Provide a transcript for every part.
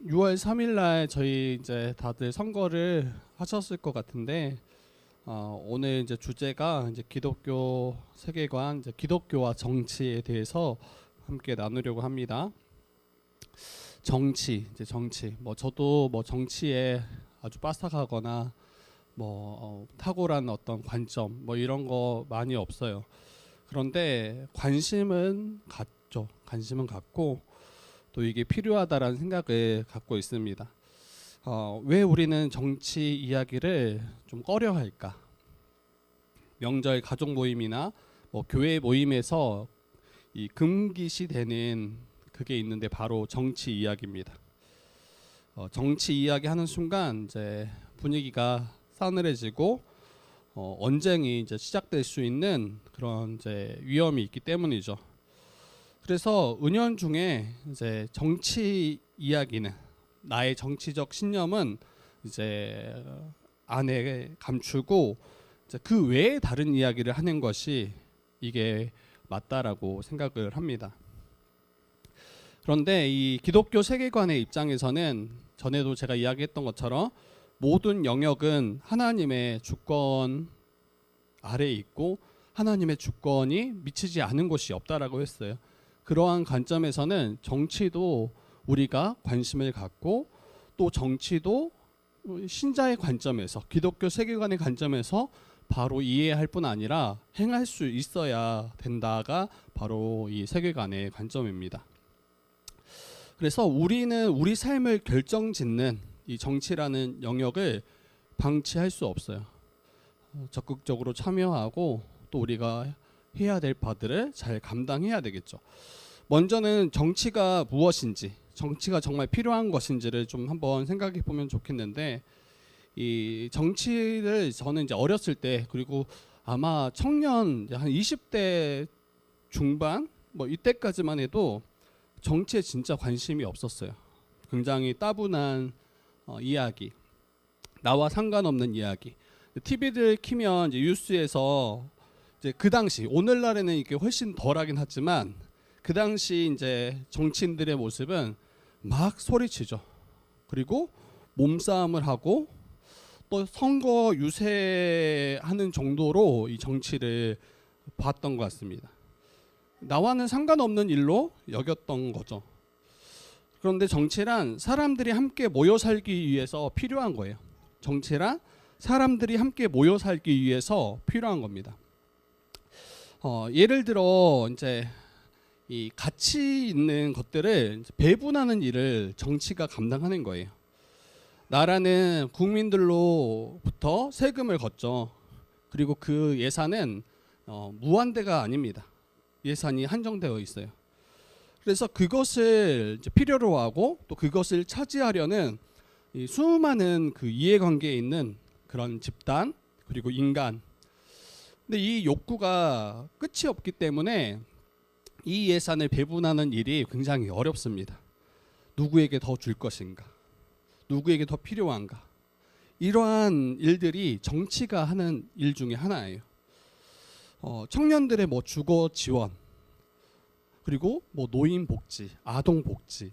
6월 3일 날 저희 이제 다들 선거를 하셨을 것 같은데 오늘 이제 주제가 이제 기독교 세계관, 이제 기독교와 정치에 대해서 함께 나누려고 합니다. 정치. 뭐 저도 뭐 정치에 아주 빠삭하거나 뭐 탁월한 어떤 관점 뭐 이런 거 많이 없어요. 그런데 관심은 갖죠. 관심은 갖고 또 이게 필요하다라는 생각을 갖고 있습니다. 왜 우리는 정치 이야기를 좀 꺼려할까? 명절 가족 모임이나 뭐 교회 모임에서 이 금기시되는 그게 있는데 바로 정치 이야기입니다. 정치 이야기 하는 순간 이제 분위기가 싸늘해지고 언쟁이 이제 시작될 수 있는 그런 이제 위험이 있기 때문이죠. 그래서 은연중에 이제 정치 이야기는 나의 정치적 신념은 이제 안에 감추고 이제 그 외에 다른 이야기를 하는 것이 이게 맞다라고 생각을 합니다. 그런데 이 기독교 세계관의 입장에서는 전에도 제가 이야기했던 것처럼 모든 영역은 하나님의 주권 아래에 있고 하나님의 주권이 미치지 않은 곳이 없다라고 했어요. 그러한 관점에서는 정치도 우리가 관심을 갖고 또 정치도 신자의 관점에서 기독교 세계관의 관점에서 바로 이해할 뿐 아니라 행할 수 있어야 된다가 바로 이 세계관의 관점입니다. 그래서 우리는 우리 삶을 결정짓는 이 정치라는 영역을 방치할 수 없어요. 적극적으로 참여하고 또 우리가 해야 될 바들을 잘 감당해야 되겠죠. 먼저는 정치가 무엇인지, 정치가 정말 필요한 것인지를 좀 한번 생각해 보면 좋겠는데, 이 정치를 저는 이제 어렸을 때, 그리고 아마 청년 한 20대 중반 뭐 이때까지만 해도 정치에 진짜 관심이 없었어요. 굉장히 따분한 이야기, 나와 상관없는 이야기. TV를 키면 이제 뉴스에서 이제 그 당시, 오늘날에는 이게 훨씬 덜하긴 하지만 그 당시 이제 정치인들의 모습은 막 소리치죠. 그리고 몸싸움을 하고 또 선거 유세하는 정도로 이 정치를 봤던 것 같습니다. 나와는 상관없는 일로 여겼던 거죠. 그런데 정치란 사람들이 함께 모여 살기 위해서 필요한 거예요. 정치란 사람들이 함께 모여 살기 위해서 필요한 겁니다. 예를 들어 이제 이 가치 있는 것들을 배분하는 일을 정치가 감당하는 거예요. 나라는 국민들로부터 세금을 걷죠. 그리고 그 예산은 무한대가 아닙니다. 예산이 한정되어 있어요. 그래서 그것을 이제 필요로 하고 또 그것을 차지하려는 이 수많은 그 이해관계에 있는 그런 집단 그리고 인간. 근데 이 욕구가 끝이 없기 때문에 이 예산을 배분하는 일이 굉장히 어렵습니다. 누구에게 더 줄 것인가? 누구에게 더 필요한가? 이러한 일들이 정치가 하는 일 중에 하나예요. 청년들의 뭐 주거 지원, 그리고 뭐 노인 복지, 아동 복지.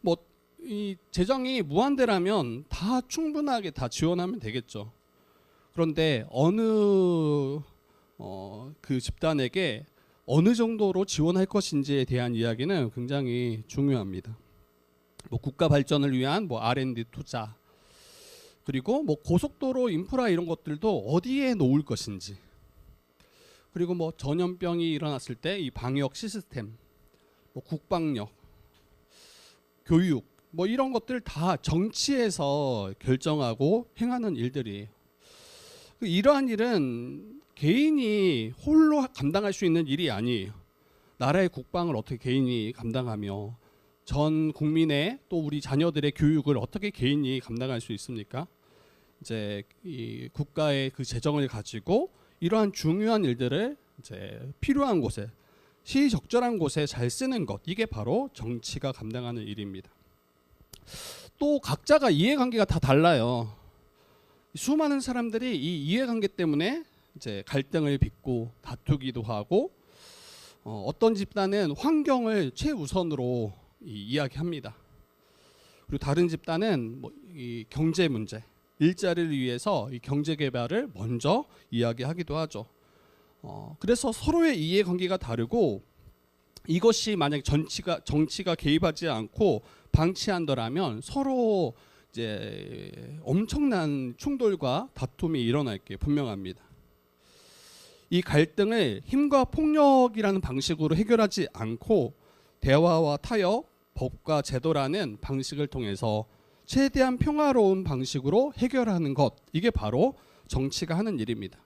뭐 이 재정이 무한대라면 다 충분하게 다 지원하면 되겠죠. 그런데 어느 그 집단에게 어느 정도로 지원할 것인지에 대한 이야기는 굉장히 중요합니다. 뭐 국가 발전을 위한 뭐 R&D 투자, 그리고 뭐 고속도로 인프라 이런 것들도 어디에 놓을 것인지, 그리고 뭐 전염병이 일어났을 때 이 방역 시스템, 뭐 국방력, 교육, 뭐 이런 것들 다 정치에서 결정하고 행하는 일들이에요. 이러한 일은 개인이 홀로 감당할 수 있는 일이 아니에요. 나라의 국방을 어떻게 개인이 감당하며 전 국민의 또 우리 자녀들의 교육을 어떻게 개인이 감당할 수 있습니까? 이제 이 국가의 그 재정을 가지고 이러한 중요한 일들을 이제 필요한 곳에 시의적절한 곳에 잘 쓰는 것, 이게 바로 정치가 감당하는 일입니다. 또 각자가 이해관계가 다 달라요. 수많은 사람들이 이 이해관계 때문에 이제 갈등을 빚고 다투기도 하고 어떤 집단은 환경을 최우선으로 이야기합니다. 그리고 다른 집단은 이 경제 문제, 일자리를 위해서 이 경제 개발을 먼저 이야기하기도 하죠. 그래서 서로의 이해관계가 다르고 이것이 만약 정치가 개입하지 않고 방치한다라면 서로 이제 엄청난 충돌과 다툼이 일어날 게 분명합니다. 이 갈등을 힘과 폭력이라는 방식으로 해결하지 않고 대화와 타협, 법과 제도라는 방식을 통해서 최대한 평화로운 방식으로 해결하는 것, 이게 바로 정치가 하는 일입니다.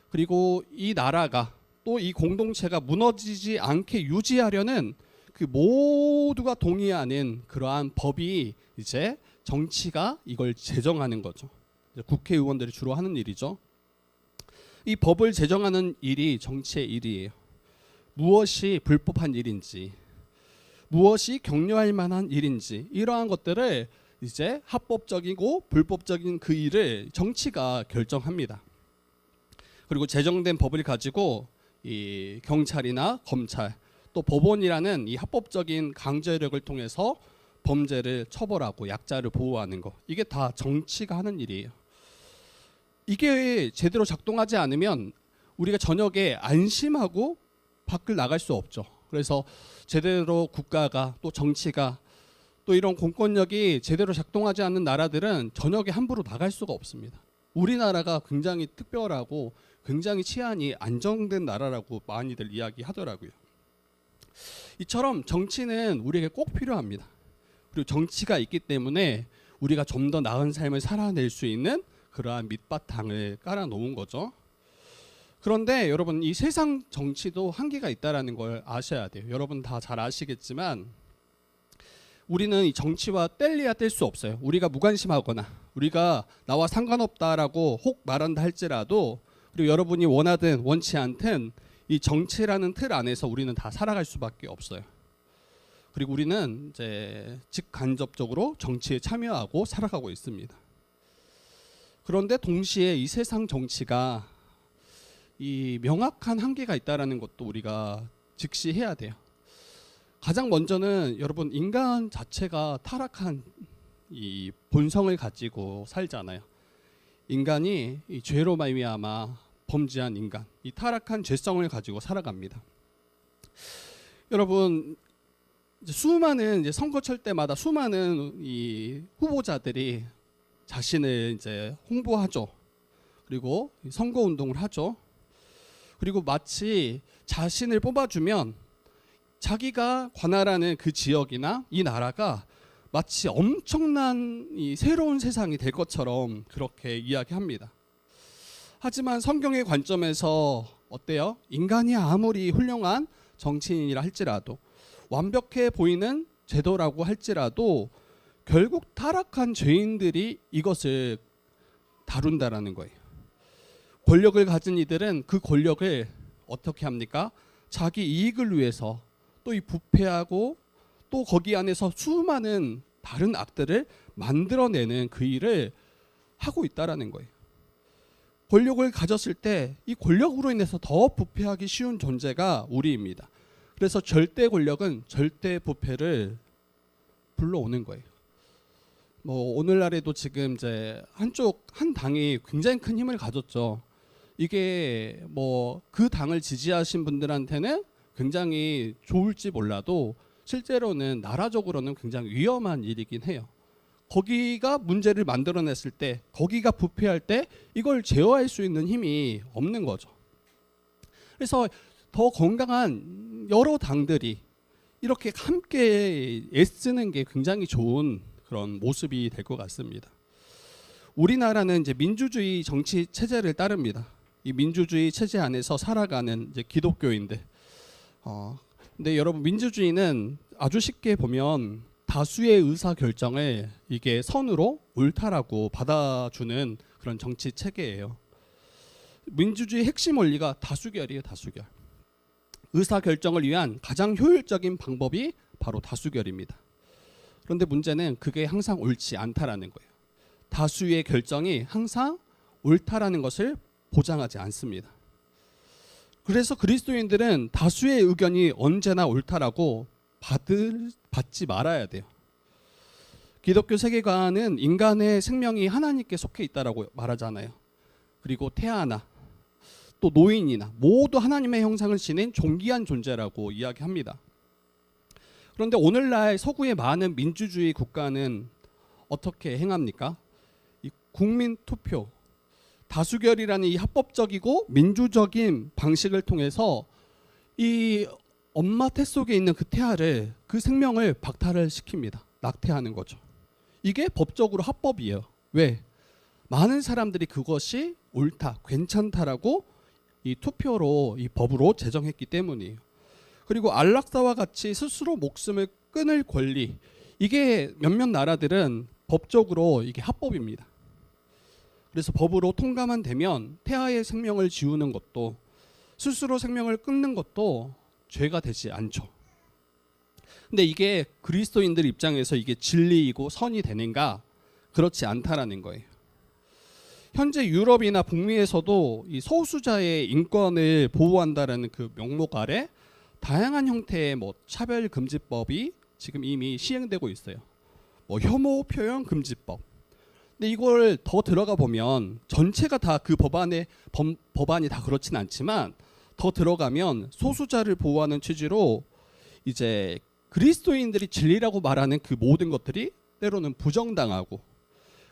그리고 이 나라가 또 이 공동체가 무너지지 않게 유지하려는 그 모두가 동의하는 그러한 법이 이제 정치가 이걸 제정하는 거죠. 국회의원들이 주로 하는 일이죠. 이 법을 제정하는 일이 정치의 일이에요. 무엇이 불법한 일인지, 무엇이 격려할 만한 일인지, 이러한 것들을 이제 합법적이고 불법적인 그 일을 정치가 결정합니다. 그리고 제정된 법을 가지고 이 경찰이나 검찰, 또 법원이라는 이 합법적인 강제력을 통해서 범죄를 처벌하고 약자를 보호하는 거, 이게 다 정치가 하는 일이에요. 이게 제대로 작동하지 않으면 우리가 저녁에 안심하고 밖을 나갈 수 없죠. 그래서 제대로 국가가 또 정치가 또 이런 공권력이 제대로 작동하지 않는 나라들은 저녁에 함부로 나갈 수가 없습니다. 우리나라가 굉장히 특별하고 굉장히 치안이 안정된 나라라고 많이들 이야기하더라고요. 이처럼 정치는 우리에게 꼭 필요합니다. 그리고 정치가 있기 때문에 우리가 좀 더 나은 삶을 살아낼 수 있는 그러한 밑바탕을 깔아놓은 거죠. 그런데 여러분, 이 세상 정치도 한계가 있다는 걸 아셔야 돼요. 여러분 다 잘 아시겠지만 우리는 이 정치와 뗄래야 뗄 수 없어요. 우리가 무관심하거나 우리가 나와 상관없다라고 혹 말한다 할지라도, 그리고 여러분이 원하든 원치 않든 이 정치라는 틀 안에서 우리는 다 살아갈 수밖에 없어요. 그리고 우리는 이제 직간접적으로 정치에 참여하고 살아가고 있습니다. 그런데 동시에 이 세상 정치가 이 명확한 한계가 있다라는 것도 우리가 직시해야 돼요. 가장 먼저는 여러분, 인간 자체가 타락한 이 본성을 가지고 살잖아요. 인간이 이 죄로 말미암아 범죄한 인간, 이 타락한 죄성을 가지고 살아갑니다. 여러분, 이제 수많은 이제 선거철 때마다 수많은 이 후보자들이 자신을 이제 홍보하죠. 그리고 선거 운동을 하죠. 그리고 마치 자신을 뽑아주면 자기가 관할하는 그 지역이나 이 나라가 마치 엄청난 이 새로운 세상이 될 것처럼 그렇게 이야기합니다. 하지만 성경의 관점에서 어때요? 인간이 아무리 훌륭한 정치인이라 할지라도, 완벽해 보이는 제도라고 할지라도 결국 타락한 죄인들이 이것을 다룬다라는 거예요. 권력을 가진 이들은 그 권력을 어떻게 합니까? 자기 이익을 위해서 또 이 부패하고 또 거기 안에서 수많은 다른 악들을 만들어내는 그 일을 하고 있다라는 거예요. 권력을 가졌을 때 이 권력으로 인해서 더 부패하기 쉬운 존재가 우리입니다. 그래서 절대 권력은 절대 부패를 불러오는 거예요. 뭐 오늘날에도 지금 이제 한 당이 굉장히 큰 힘을 가졌죠. 이게 뭐 그 당을 지지하신 분들한테는 굉장히 좋을지 몰라도 실제로는 나라적으로는 굉장히 위험한 일이긴 해요. 거기가 문제를 만들어냈을 때, 거기가 부패할 때 이걸 제어할 수 있는 힘이 없는 거죠. 그래서 더 건강한 여러 당들이 이렇게 함께 애쓰는 게 굉장히 좋은 그런 모습이 될 것 같습니다. 우리나라는 이제 민주주의 정치 체제를 따릅니다. 이 민주주의 체제 안에서 살아가는 이제 기독교인들. 근데 여러분, 민주주의는 아주 쉽게 보면 다수의 의사 결정을 이게 선으로 옳다라고 받아주는 그런 정치 체계예요. 민주주의 핵심 원리가 다수결이에요, 다수결. 의사 결정을 위한 가장 효율적인 방법이 바로 다수결입니다. 그런데 문제는 그게 항상 옳지 않다라는 거예요. 다수의 결정이 항상 옳다라는 것을 보장하지 않습니다. 그래서 그리스도인들은 다수의 의견이 언제나 옳다라고 받지 말아야 돼요. 기독교 세계관은 인간의 생명이 하나님께 속해 있다라고 말하잖아요. 그리고 태아나 또 노인이나 모두 하나님의 형상을 지닌 존귀한 존재라고 이야기합니다. 그런데 오늘날 서구의 많은 민주주의 국가는 어떻게 행합니까? 이 국민 투표, 다수결이라는 이 합법적이고 민주적인 방식을 통해서 이 엄마 태 속에 있는 그 태아를, 그 생명을 박탈을 시킵니다. 낙태하는 거죠. 이게 법적으로 합법이에요. 왜? 많은 사람들이 그것이 옳다, 괜찮다라고 이 투표로, 이 법으로 제정했기 때문이에요. 그리고 안락사와 같이 스스로 목숨을 끊을 권리, 이게 몇몇 나라들은 법적으로 이게 합법입니다. 그래서 법으로 통과만 되면 태아의 생명을 지우는 것도, 스스로 생명을 끊는 것도 죄가 되지 않죠. 근데 이게 그리스도인들 입장에서 이게 진리이고 선이 되는가? 그렇지 않다라는 거예요. 현재 유럽이나 북미에서도 이 소수자의 인권을 보호한다라는 그 명목 아래 다양한 형태의 차별 금지법이 지금 이미 시행되고 있어요. 혐오 표현 금지법. 근데 이걸 더 들어가 보면 전체가 다 그 법안이 다 그렇진 않지만, 더 들어가면 소수자를 보호하는 취지로 이제 그리스도인들이 진리라고 말하는 그 모든 것들이 때로는 부정당하고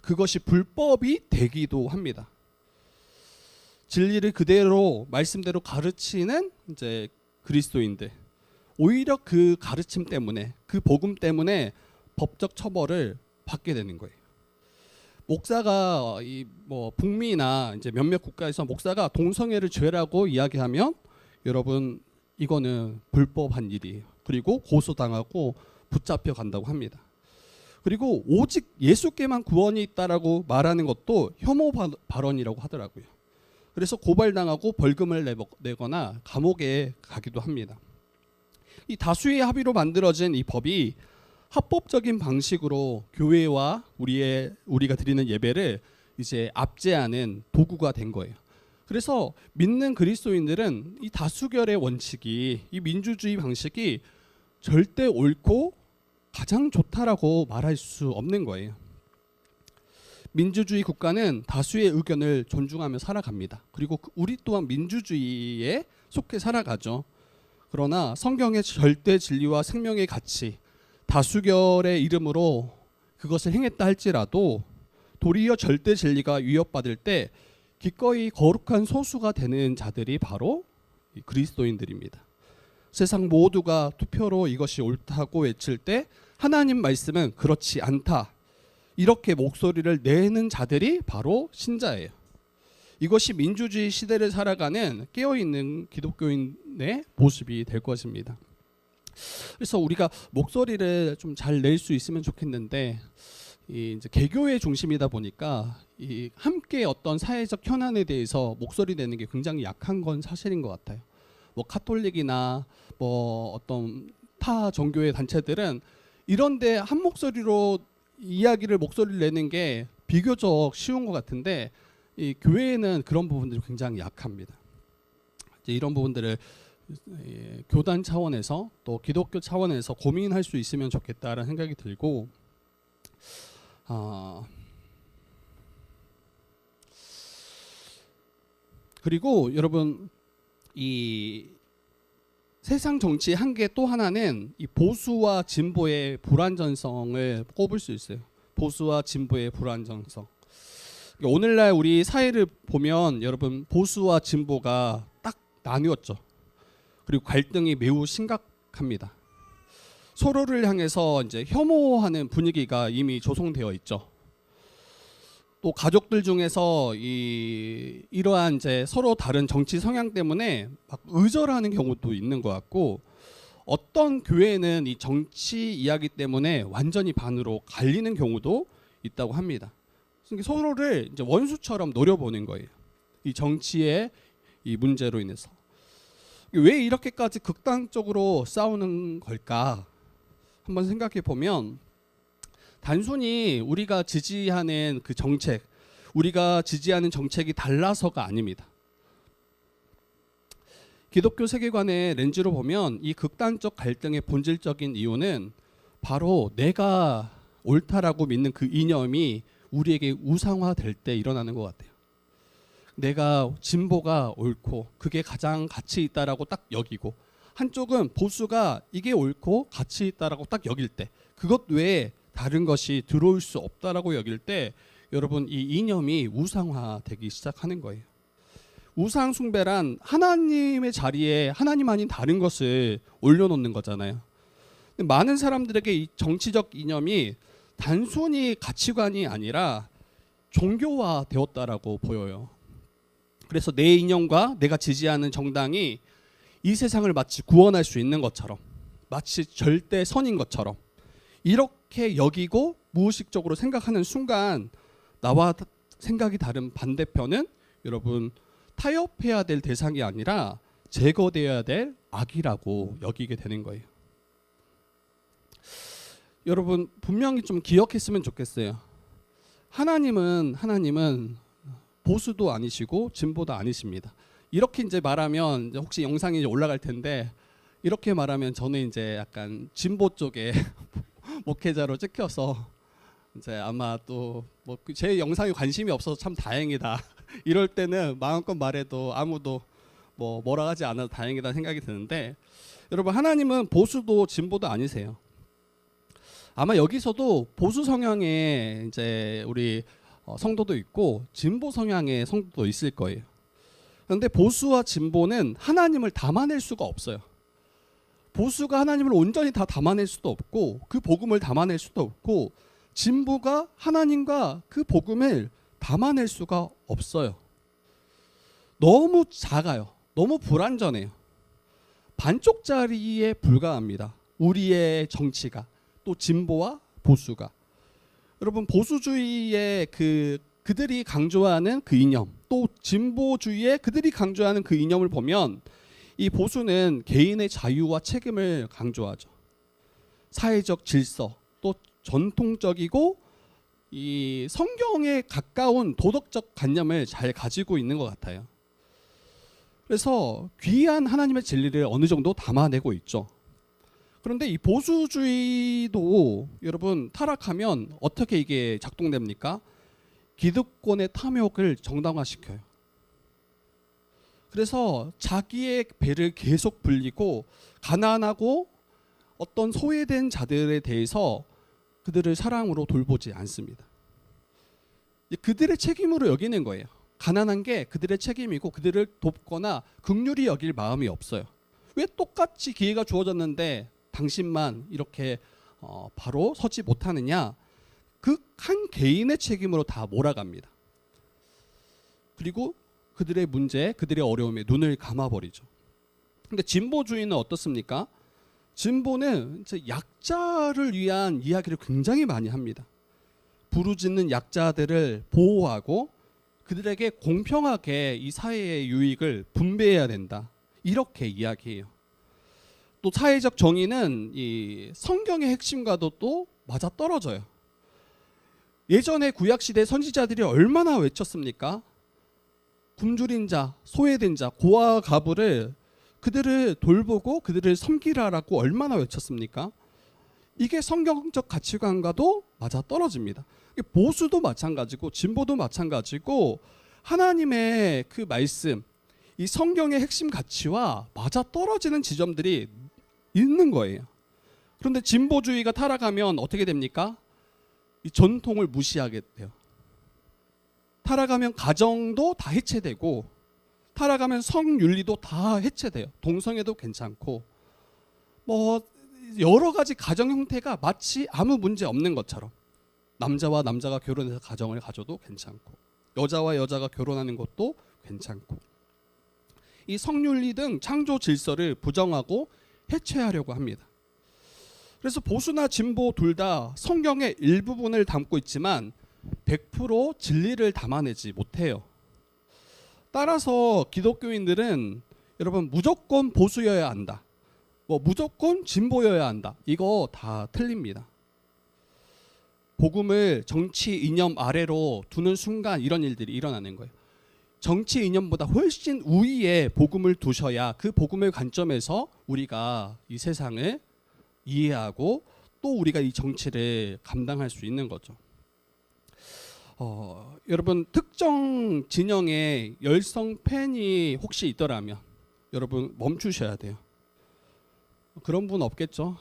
그것이 불법이 되기도 합니다. 진리를 그대로 말씀대로 가르치는 이제 그리스도인들, 오히려 그 가르침 때문에, 그 복음 때문에 법적 처벌을 받게 되는 거예요. 목사가 북미나 이제 몇몇 국가에서 목사가 동성애를 죄라고 이야기하면 여러분 이거는 불법한 일이에요. 그리고 고소당하고 붙잡혀 간다고 합니다. 그리고 오직 예수께만 구원이 있다라고 말하는 것도 혐오 발언이라고 하더라고요. 그래서 고발당하고 벌금을 내거나 감옥에 가기도 합니다. 이 다수의 합의로 만들어진 이 법이 합법적인 방식으로 교회와 우리가 드리는 예배를 이제 압제하는 도구가 된 거예요. 그래서 믿는 그리스도인들은 이 다수결의 원칙이, 이 민주주의 방식이 절대 옳고 가장 좋다라고 말할 수 없는 거예요. 민주주의 국가는 다수의 의견을 존중하며 살아갑니다. 그리고 우리 또한 민주주의에 속해 살아가죠. 그러나 성경의 절대 진리와 생명의 가치, 다수결의 이름으로 그것을 행했다 할지라도 도리어 절대 진리가 위협받을 때 기꺼이 거룩한 소수가 되는 자들이 바로 그리스도인들입니다. 세상 모두가 투표로 이것이 옳다고 외칠 때 하나님 말씀은 그렇지 않다, 이렇게 목소리를 내는 자들이 바로 신자예요. 이것이 민주주의 시대를 살아가는 깨어있는 기독교인의 모습이 될 것입니다. 그래서 우리가 목소리를 좀 잘 낼 수 있으면 좋겠는데, 이제 개교의 중심이다 보니까 이 함께 어떤 사회적 현안에 대해서 목소리 내는 게 굉장히 약한 건 사실인 것 같아요. 카톨릭이나 어떤 타 종교의 단체들은 이런데 한 목소리로 목소리를 내는 게 비교적 쉬운 것 같은데, 이 교회에는 그런 부분들이 굉장히 약합니다. 이제 이런 부분들을 교단 차원에서 또 기독교 차원에서 고민할 수 있으면 좋겠다라는 생각이 들고, 그리고 여러분, 이 세상 정치의 한계 또 하나는 이 보수와 진보의 불완전성을 꼽을 수 있어요. 보수와 진보의 불완전성. 오늘날 우리 사회를 보면 여러분, 보수와 진보가 딱 나뉘었죠. 그리고 갈등이 매우 심각합니다. 서로를 향해서 이제 혐오하는 분위기가 이미 조성되어 있죠. 또 가족들 중에서 이러한 이제 서로 다른 정치 성향 때문에 막 의절하는 경우도 있는 것 같고, 어떤 교회는 이 정치 이야기 때문에 완전히 반으로 갈리는 경우도 있다고 합니다. 그러니까 서로를 이제 원수처럼 노려보는 거예요. 이 정치의 이 문제로 인해서. 왜 이렇게까지 극단적으로 싸우는 걸까? 한번 생각해 보면, 단순히 우리가 지지하는 그 정책, 우리가 지지하는 정책이 달라서가 아닙니다. 기독교 세계관의 렌즈로 보면 이 극단적 갈등의 본질적인 이유는 바로 내가 옳다라고 믿는 그 이념이 우리에게 우상화될 때 일어나는 것 같아요. 내가 진보가 옳고 그게 가장 가치 있다라고 딱 여기고, 한쪽은 보수가 이게 옳고 가치 있다라고 딱 여길 때, 그것 외에 다른 것이 들어올 수 없다라고 여길 때 여러분 이 이념이 우상화되기 시작하는 거예요. 우상 숭배란 하나님의 자리에 하나님 아닌 다른 것을 올려놓는 거잖아요. 많은 사람들에게 이 정치적 이념이 단순히 가치관이 아니라 종교화 되었다라고 보여요. 그래서 내 이념과 내가 지지하는 정당이 이 세상을 마치 구원할 수 있는 것처럼, 마치 절대 선인 것처럼 이렇게 여기고 무의식적으로 생각하는 순간 나와 생각이 다른 반대편은 여러분 타협해야 될 대상이 아니라 제거되어야 될 악이라고 여기게 되는 거예요. 여러분 분명히 좀 기억했으면 좋겠어요. 하나님은 보수도 아니시고 진보도 아니십니다. 이렇게 이제 말하면 이제 혹시 영상이 이제 올라갈 텐데, 이렇게 말하면 저는 이제 약간 진보 쪽에 목회자로 찍혀서 이제 아마 또 뭐 제 영상에 관심이 없어서 참 다행이다 이럴 때는 마음껏 말해도 아무도 뭐라 하지 않아도 다행이다 생각이 드는데, 여러분 하나님은 보수도 진보도 아니세요. 아마 여기서도 보수 성향의 이제 우리 성도도 있고 진보 성향의 성도도 있을 거예요. 그런데 보수와 진보는 하나님을 담아낼 수가 없어요. 보수가 하나님을 온전히 다 담아낼 수도 없고 그 복음을 담아낼 수도 없고, 진보가 하나님과 그 복음을 담아낼 수가 없어요. 너무 작아요. 너무 불완전해요. 반쪽짜리에 불과합니다. 우리의 정치가, 또 진보와 보수가. 여러분 보수주의의 그들이 강조하는 그 이념, 또 진보주의의 그들이 강조하는 그 이념을 보면 이 보수는 개인의 자유와 책임을 강조하죠. 사회적 질서, 또 전통적이고 이 성경에 가까운 도덕적 관념을 잘 가지고 있는 것 같아요. 그래서 귀한 하나님의 진리를 어느 정도 담아내고 있죠. 그런데 이 보수주의도 여러분 타락하면 어떻게 이게 작동됩니까? 기득권의 탐욕을 정당화시켜요. 그래서 자기의 배를 계속 불리고 가난하고 어떤 소외된 자들에 대해서 그들을 사랑으로 돌보지 않습니다. 그들의 책임으로 여기는 거예요. 가난한 게 그들의 책임이고 그들을 돕거나 긍휼히 여길 마음이 없어요. 왜 똑같이 기회가 주어졌는데 당신만 이렇게 바로 서지 못하느냐? 그 한 개인의 책임으로 다 몰아갑니다. 그리고 그들의 문제, 그들의 어려움에 눈을 감아버리죠. 근데 진보주의는 어떻습니까? 진보는 약자를 위한 이야기를 굉장히 많이 합니다. 부르짖는 약자들을 보호하고 그들에게 공평하게 이 사회의 유익을 분배해야 된다. 이렇게 이야기해요. 또 사회적 정의는 이 성경의 핵심과도 또 맞아떨어져요. 예전에 구약시대 선지자들이 얼마나 외쳤습니까? 굶주린 자, 소외된 자, 고아와 가부를 그들을 돌보고 그들을 섬기라라고 얼마나 외쳤습니까? 이게 성경적 가치관과도 맞아떨어집니다. 보수도 마찬가지고 진보도 마찬가지고 하나님의 그 말씀, 이 성경의 핵심 가치와 맞아떨어지는 지점들이 있는 거예요. 그런데 진보주의가 타락하면 어떻게 됩니까? 이 전통을 무시하게 돼요. 타락하면 가정도 다 해체되고, 타락하면 성윤리도 다 해체돼요. 동성애도 괜찮고, 뭐 여러 가지 가정 형태가 마치 아무 문제 없는 것처럼, 남자와 남자가 결혼해서 가정을 가져도 괜찮고, 여자와 여자가 결혼하는 것도 괜찮고, 이 성윤리 등 창조 질서를 부정하고 해체하려고 합니다. 그래서 보수나 진보 둘 다 성경의 일부분을 담고 있지만 100% 진리를 담아내지 못해요. 따라서 기독교인들은 여러분 무조건 보수여야 한다, 뭐 무조건 진보여야 한다, 이거 다 틀립니다. 복음을 정치 이념 아래로 두는 순간 이런 일들이 일어나는 거예요. 정치 이념보다 훨씬 우위에 복음을 두셔야 그 복음의 관점에서 우리가 이 세상을 이해하고 또 우리가 이 정치를 감당할 수 있는 거죠. 여러분 특정 진영의 열성 팬이 혹시 있더라면 여러분 멈추셔야 돼요. 그런 분 없겠죠?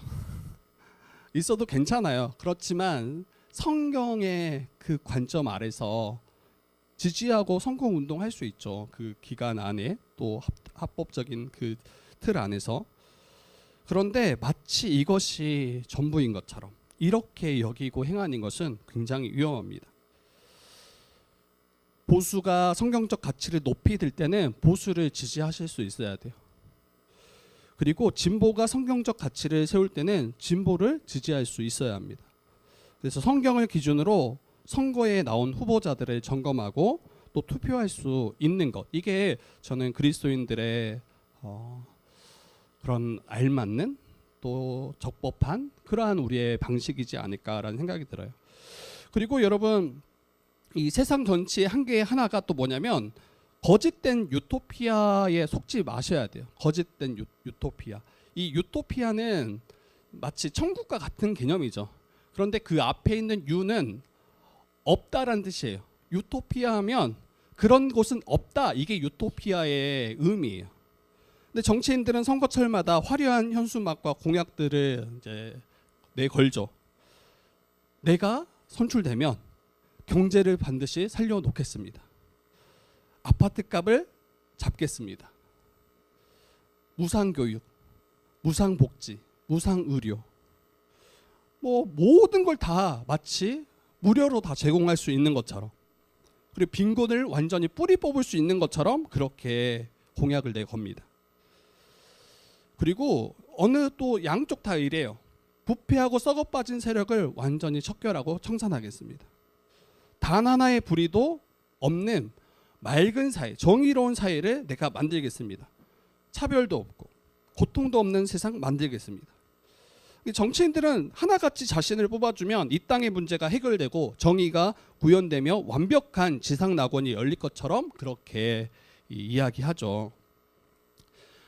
있어도 괜찮아요. 그렇지만 성경의 그 관점 아래서 지지하고 선거 운동할 수 있죠. 그 기간 안에 또 합법적인 그 틀 안에서. 그런데 마치 이것이 전부인 것처럼 이렇게 여기고 행하는 것은 굉장히 위험합니다. 보수가 성경적 가치를 높이 들 때는 보수를 지지하실 수 있어야 돼요. 그리고 진보가 성경적 가치를 세울 때는 진보를 지지할 수 있어야 합니다. 그래서 성경을 기준으로 선거에 나온 후보자들을 점검하고 또 투표할 수 있는 것, 이게 저는 그리스도인들의 그런 알맞는 또 적법한 그러한 우리의 방식이지 않을까라는 생각이 들어요. 그리고 여러분 이 세상 정치의 한계 하나가 또 뭐냐면 거짓된 유토피아에 속지 마셔야 돼요. 거짓된 유토피아. 이 유토피아는 마치 천국과 같은 개념이죠. 그런데 그 앞에 있는 유는 없다라는 뜻이에요. 유토피아 하면 그런 곳은 없다. 이게 유토피아의 의미예요. 근데 정치인들은 선거철마다 화려한 현수막과 공약들을 이제 내걸죠. 내가 선출되면 경제를 반드시 살려놓겠습니다. 아파트값을 잡겠습니다. 무상교육, 무상복지, 무상의료, 뭐 모든 걸 다 마치 무료로 다 제공할 수 있는 것처럼, 그리고 빈곤을 완전히 뿌리 뽑을 수 있는 것처럼 그렇게 공약을 내겁니다. 그리고 어느 또 양쪽 다 이래요. 부패하고 썩어빠진 세력을 완전히 척결하고 청산하겠습니다. 단 하나의 불의도 없는 맑은 사회, 정의로운 사회를 내가 만들겠습니다. 차별도 없고 고통도 없는 세상 만들겠습니다. 정치인들은 하나같이 자신을 뽑아주면 이 땅의 문제가 해결되고 정의가 구현되며 완벽한 지상낙원이 열릴 것처럼 그렇게 이야기하죠.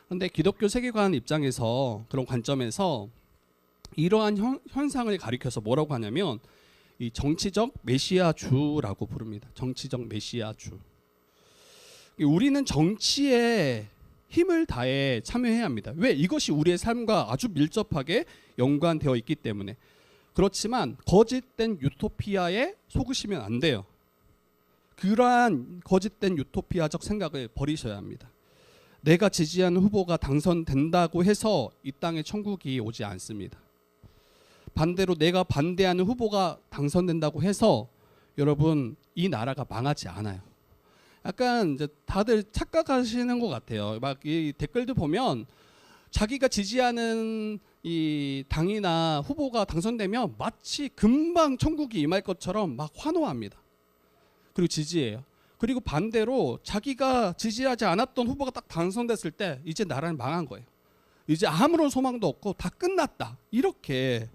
그런데 기독교 세계관 입장에서, 그런 관점에서 이러한 현상을 가리켜서 뭐라고 하냐면 이 정치적 메시아주라고 부릅니다. 정치적 메시아주. 우리는 정치에 힘을 다해 참여해야 합니다. 왜? 이것이 우리의 삶과 아주 밀접하게 연관되어 있기 때문에. 그렇지만 거짓된 유토피아에 속으시면 안 돼요. 그러한 거짓된 유토피아적 생각을 버리셔야 합니다. 내가 지지하는 후보가 당선된다고 해서 이 땅에 천국이 오지 않습니다. 반대로 내가 반대하는 후보가 당선된다고 해서 여러분 이 나라가 망하지 않아요. 약간 이제 다들 착각하시는 것 같아요. 막 이 댓글도 보면 자기가 지지하는 이 당이나 후보가 당선되면 마치 금방 천국이 임할 것처럼 막 환호합니다. 그리고 지지해요. 그리고 반대로 자기가 지지하지 않았던 후보가 딱 당선됐을 때 이제 나라는 망한 거예요. 이제 아무런 소망도 없고 다 끝났다. 이렇게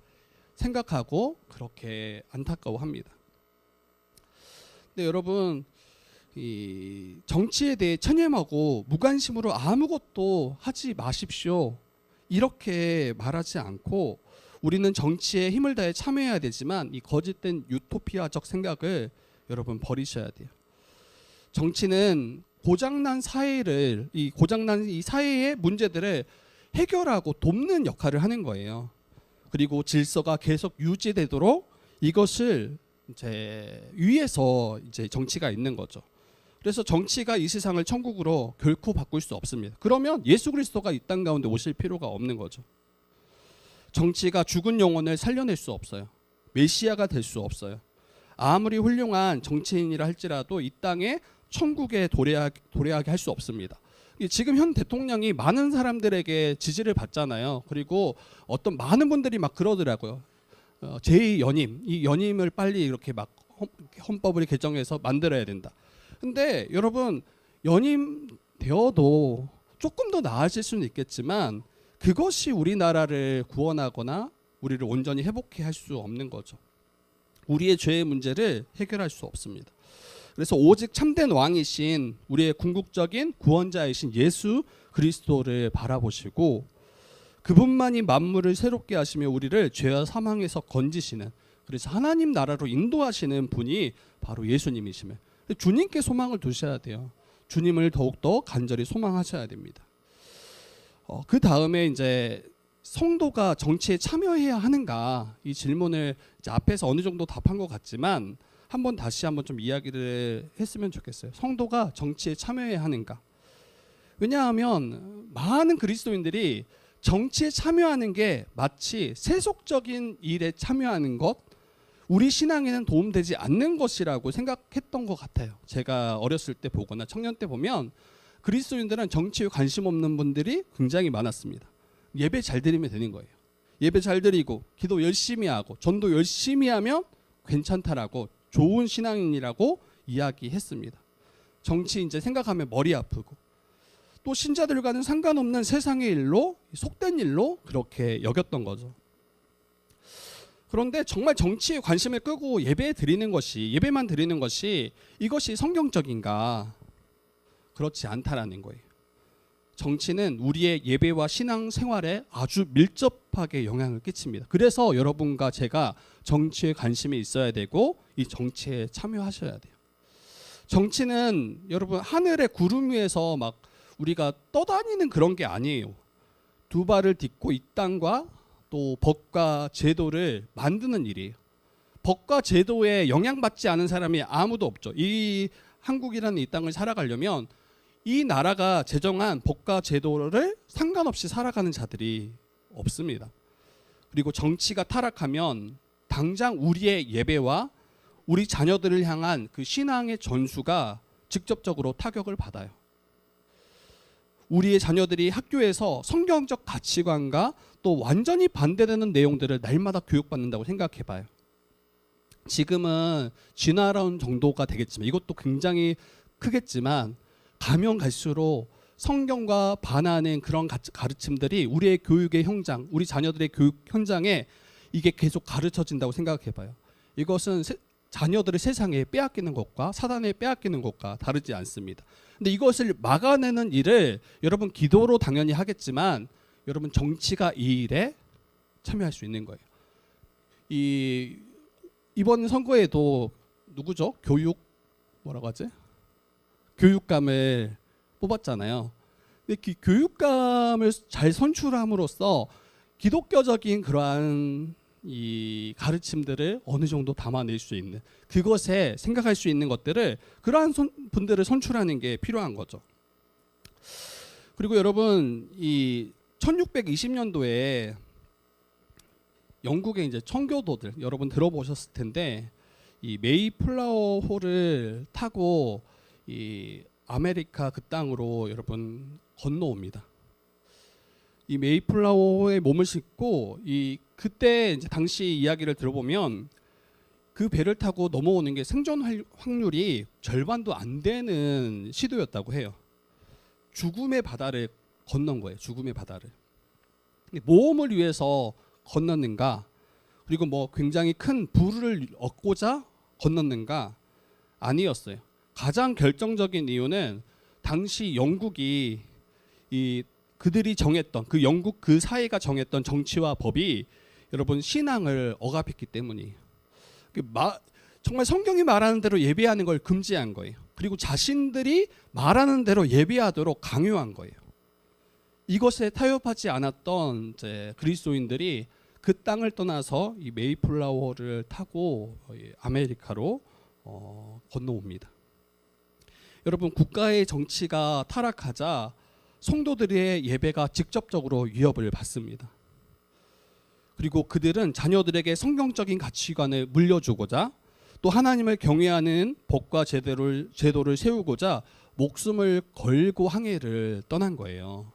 생각하고 그렇게 안타까워합니다. 근데 여러분 이 정치에 대해 체념하고 무관심으로 아무것도 하지 마십시오. 이렇게 말하지 않고 우리는 정치에 힘을 다해 참여해야 되지만 이 거짓된 유토피아적 생각을 여러분 버리셔야 돼요. 정치는 고장난 사회를, 이 고장난 이 사회의 문제들을 해결하고 돕는 역할을 하는 거예요. 그리고 질서가 계속 유지되도록 이것을 이제 위에서 이제 정치가 있는 거죠. 그래서 정치가 이 세상을 천국으로 결코 바꿀 수 없습니다. 그러면 예수 그리스도가 이 땅 가운데 오실 필요가 없는 거죠. 정치가 죽은 영혼을 살려낼 수 없어요. 메시아가 될 수 없어요. 아무리 훌륭한 정치인이라 할지라도 이 땅에 천국에 도래하게 할 수 없습니다. 지금 현 대통령이 많은 사람들에게 지지를 받잖아요. 그리고 어떤 많은 분들이 막 그러더라고요. 제2연임, 이 연임을 빨리 이렇게 막 헌법을 개정해서 만들어야 된다. 근데 여러분 연임 되어도 조금 더 나아질 수는 있겠지만 그것이 우리나라를 구원하거나 우리를 온전히 회복해 할 수 없는 거죠. 우리의 죄의 문제를 해결할 수 없습니다. 그래서 오직 참된 왕이신 우리의 궁극적인 구원자이신 예수 그리스도를 바라보시고 그분만이 만물을 새롭게 하시며 우리를 죄와 사망에서 건지시는, 그래서 하나님 나라로 인도하시는 분이 바로 예수님이시며, 주님께 소망을 두셔야 돼요. 주님을 더욱더 간절히 소망하셔야 됩니다. 그 다음에 이제 성도가 정치에 참여해야 하는가, 이 질문을 이제 앞에서 어느 정도 답한 것 같지만 다시 한번 좀 이야기를 했으면 좋겠어요. 성도가 정치에 참여해야 하는가? 왜냐하면 많은 그리스도인들이 정치에 참여하는 게 마치 세속적인 일에 참여하는 것, 우리 신앙에는 도움되지 않는 것이라고 생각했던 것 같아요. 제가 어렸을 때 보거나 청년 때 보면 그리스도인들은 정치에 관심 없는 분들이 굉장히 많았습니다. 예배 잘 드리면 되는 거예요. 예배 잘 드리고 기도 열심히 하고 전도 열심히 하면 괜찮다라고, 좋은 신앙인이라고 이야기했습니다. 정치 이제 생각하면 머리 아프고, 또 신자들과는 상관없는 세상의 일로, 속된 일로 그렇게 여겼던 거죠. 그런데 정말 정치에 관심을 끄고 예배만 드리는 것이 이것이 성경적인가? 그렇지 않다라는 거예요. 정치는 우리의 예배와 신앙 생활에 아주 밀접하게 영향을 끼칩니다. 그래서 여러분과 제가 정치에 관심이 있어야 되고 이 정치에 참여하셔야 돼요. 정치는 여러분 하늘의 구름 위에서 막 우리가 떠다니는 그런 게 아니에요. 두 발을 딛고 이 땅과 또 법과 제도를 만드는 일이에요. 법과 제도에 영향받지 않은 사람이 아무도 없죠. 이 한국이라는 이 땅을 살아가려면 이 나라가 제정한 법과 제도를 상관없이 살아가는 자들이 없습니다. 그리고 정치가 타락하면 당장 우리의 예배와 우리 자녀들을 향한 그 신앙의 전수가 직접적으로 타격을 받아요. 우리의 자녀들이 학교에서 성경적 가치관과 또 완전히 반대되는 내용들을 날마다 교육받는다고 생각해봐요. 지금은 진화론 정도가 되겠지만, 이것도 굉장히 크겠지만 가면 갈수록 성경과 반하는 그런 가르침들이 우리의 교육의 현장, 우리 자녀들의 교육 현장에 이게 계속 가르쳐진다고 생각해봐요. 이것은 자녀들을 세상에 빼앗기는 것과 사단에 빼앗기는 것과 다르지 않습니다. 근데 이것을 막아내는 일을 여러분 기도로 당연히 하겠지만 여러분 정치가 이 일에 참여할 수 있는 거예요. 이번 선거에도 누구죠? 교육감을 뽑았잖아요. 근데 그 교육감을 잘 선출함으로써 기독교적인 그러한 이 가르침들을 어느 정도 담아낼 수 있는, 그것에 생각할 수 있는 것들을, 그러한 분들을 선출하는 게 필요한 거죠. 그리고 여러분 이 1620년도에 영국의 이제 청교도들 여러분 들어보셨을 텐데, 이 메이플라워 홀을 타고 이 아메리카 그 땅으로 여러분 건너옵니다. 이 메이플라워에 몸을 싣고 그때 이제 당시 이야기를 들어보면 그 배를 타고 넘어오는 게 생존 확률이 절반도 안 되는 시도였다고 해요. 죽음의 바다를 건넌 거예요. 죽음의 바다를. 모험을 위해서 건넜는가? 그리고 뭐 굉장히 큰 부를 얻고자 건넜는가? 아니었어요. 가장 결정적인 이유는 당시 영국이 그들이 정했던, 그 영국 그 사회가 정했던 정치와 법이 여러분 신앙을 억압했기 때문이에요. 정말 성경이 말하는 대로 예배하는 걸 금지한 거예요. 그리고 자신들이 말하는 대로 예배하도록 강요한 거예요. 이것에 타협하지 않았던 이제 그리스도인들이 그 땅을 떠나서 이 메이플라워를 타고 아메리카로 건너옵니다. 여러분 국가의 정치가 타락하자 성도들의 예배가 직접적으로 위협을 받습니다. 그리고 그들은 자녀들에게 성경적인 가치관을 물려주고자, 또 하나님을 경외하는 법과 제도를 세우고자 목숨을 걸고 항해를 떠난 거예요.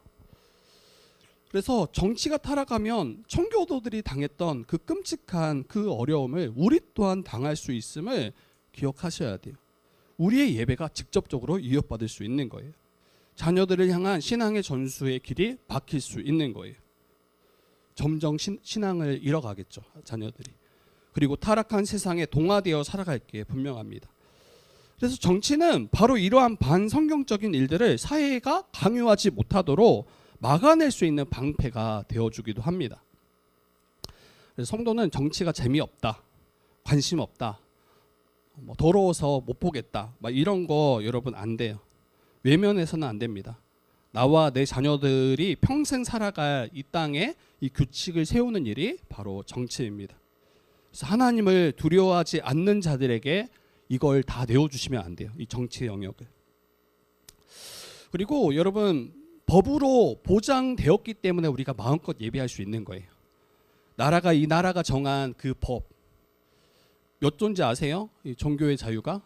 그래서 정치가 타락하면 청교도들이 당했던 그 끔찍한 그 어려움을 우리 또한 당할 수 있음을 기억하셔야 돼요. 우리의 예배가 직접적으로 위협받을 수 있는 거예요. 자녀들을 향한 신앙의 전수의 길이 막힐 수 있는 거예요. 점점 신앙을 잃어가겠죠, 자녀들이. 그리고 타락한 세상에 동화되어 살아갈 게 분명합니다. 그래서 정치는 바로 이러한 반성경적인 일들을 사회가 강요하지 못하도록 막아낼 수 있는 방패가 되어주기도 합니다. 그래서 성도는 정치가 재미없다, 관심 없다, 뭐 더러워서 못 보겠다, 막 이런 거 여러분 안 돼요. 외면해서는 안 됩니다. 나와 내 자녀들이 평생 살아갈 이 땅에 이 규칙을 세우는 일이 바로 정치입니다. 그래서 하나님을 두려워하지 않는 자들에게 이걸 다 내어주시면 안 돼요. 이 정치의 영역을. 그리고 여러분, 법으로 보장되었기 때문에 우리가 마음껏 예배할 수 있는 거예요. 이 나라가 정한 그 법 몇 조인지 아세요? 이 종교의 자유가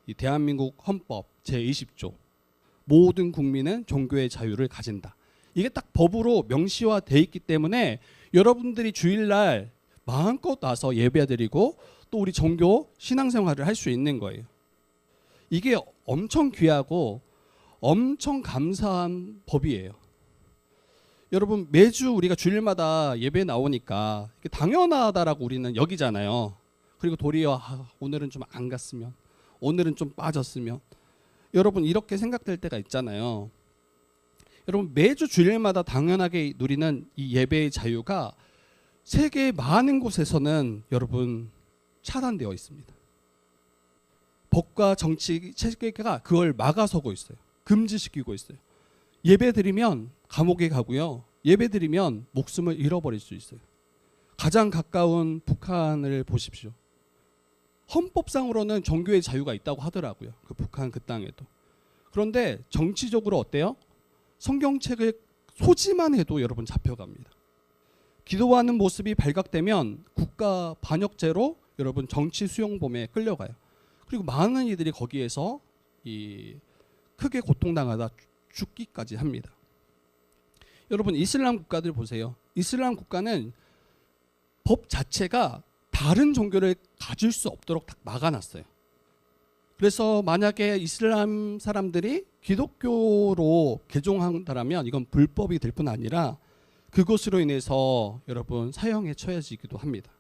이 대한민국 헌법 제20조 모든 국민은 종교의 자유를 가진다. 이게 딱 법으로 명시화돼 있기 때문에 여러분들이 주일날 마음껏 와서 예배드리고 또 우리 종교 신앙생활을 할 수 있는 거예요. 이게 엄청 귀하고 엄청 감사한 법이에요. 여러분, 매주 우리가 주일마다 예배 나오니까 당연하다라고 우리는 여기잖아요. 그리고 도리어 오늘은 좀 안 갔으면, 오늘은 좀 빠졌으면, 여러분 이렇게 생각될 때가 있잖아요. 여러분, 매주 주일마다 당연하게 누리는 이 예배의 자유가 세계 많은 곳에서는 여러분 차단되어 있습니다. 법과 정치 체계가 그걸 막아서고 있어요. 금지시키고 있어요. 예배드리면 감옥에 가고요. 예배드리면 목숨을 잃어버릴 수 있어요. 가장 가까운 북한을 보십시오. 헌법상으로는 종교의 자유가 있다고 하더라고요. 그 북한 그 땅에도. 그런데 정치적으로 어때요? 성경책을 소지만 해도 여러분 잡혀갑니다. 기도하는 모습이 발각되면 국가 반역죄로 여러분 정치 수용범에 끌려가요. 그리고 많은 이들이 거기에서 크게 고통당하다 죽기까지 합니다. 여러분, 이슬람 국가들 보세요. 이슬람 국가는 법 자체가 다른 종교를 가질 수 없도록 딱 막아놨어요. 그래서 만약에 이슬람 사람들이 기독교로 개종한다면 이건 불법이 될 뿐 아니라 그것으로 인해서 여러분 사형에 처해지기도 합니다.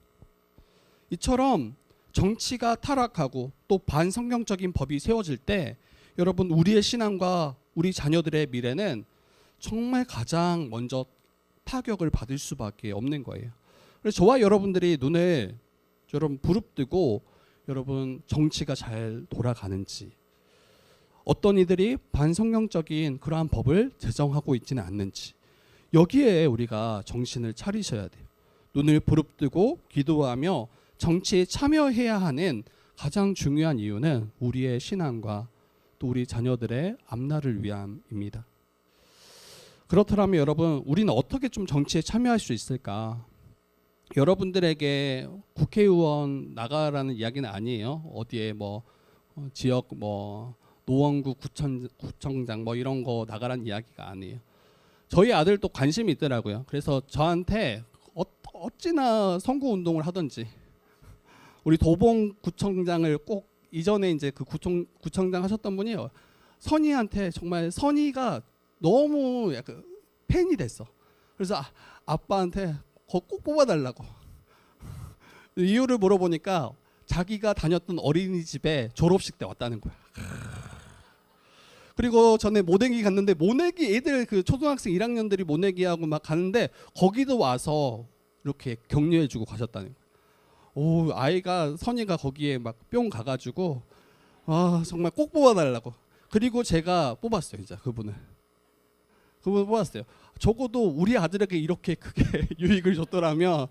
이처럼 정치가 타락하고 또 반성경적인 법이 세워질 때 여러분, 우리의 신앙과 우리 자녀들의 미래는 정말 가장 먼저 타격을 받을 수밖에 없는 거예요. 그래서 저와 여러분들이 눈을 여러분 부릅뜨고 여러분 정치가 잘 돌아가는지, 어떤 이들이 반성경적인 그러한 법을 제정하고 있지는 않는지, 여기에 우리가 정신을 차리셔야 돼요. 눈을 부릅뜨고 기도하며 정치에 참여해야 하는 가장 중요한 이유는 우리의 신앙과 또 우리 자녀들의 앞날을 위함입니다. 그렇다면 여러분, 우리는 어떻게 좀 정치에 참여할 수 있을까? 여러분들에게 국회의원 나가라는 이야기는 아니에요. 어디에 뭐 지역 뭐 노원구 구청장 뭐 이런 거 나가라는 이야기가 아니에요. 저희 아들도 관심이 있더라고요. 그래서 저한테 어찌나 선거 운동을 하든지 우리 도봉 구청장을 꼭 이전에 이제 그 구청장 하셨던 분이요. 선희한테 정말 선희가 너무 약간 팬이 됐어. 그래서 아빠한테 꼭 뽑아달라고. 이유를 물어보니까 자기가 다녔던 어린이집에 졸업식 때 왔다는 거야. 그리고 전에 모내기 갔는데 모내기 애들 그 초등학생 1학년들이 모내기하고 막 가는데 거기도 와서 이렇게 격려해주고 가셨다는 거야. 오, 아이가 선이가 거기에 막 뿅 가가지고 정말 꼭 뽑아달라고. 그리고 제가 뽑았어요, 진짜 그분을 뽑았어요. 적어도 우리 아들에게 이렇게 크게 유익을 줬더라면